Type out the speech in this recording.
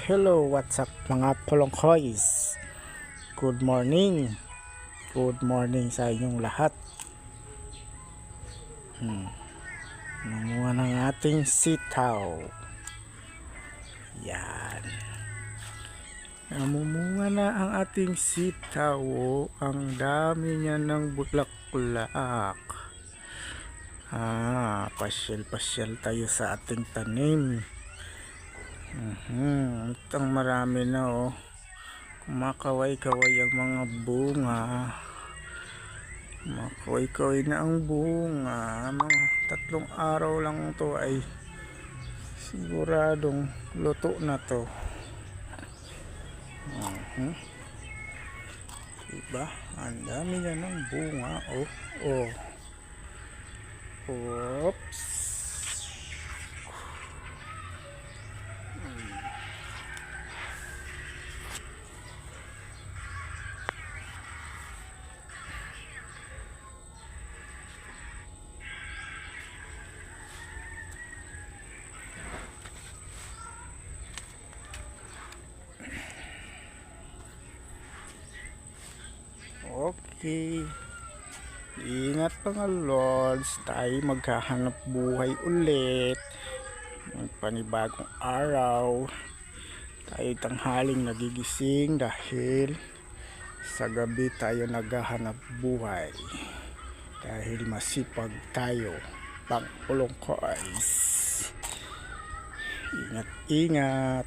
Hello, what's up mga Polongkoys? Good morning. Good morning sa inyong lahat. Namunga ng ating sitaw. Yan. Namumunga na ang ating sitaw. Ang dami niya ng bulaklak. Pasyal-pasyal tayo sa ating tanim. Itong marami na kumakaway-kaway ang mga bunga. Kumakaway-kaway na ang bunga. Mga 3 araw lang to ay siguradong luto na to. Diba? Ang dami niya ng bunga. Oops. Okay. Ingat mga lords, tayo maghahanap buhay ulit. Panibagong araw. Tayo tanghaling nagigising dahil sa gabi tayo naghahanap buhay. Dahil masipag tayo, pang Polongkoys. Ingat-ingat.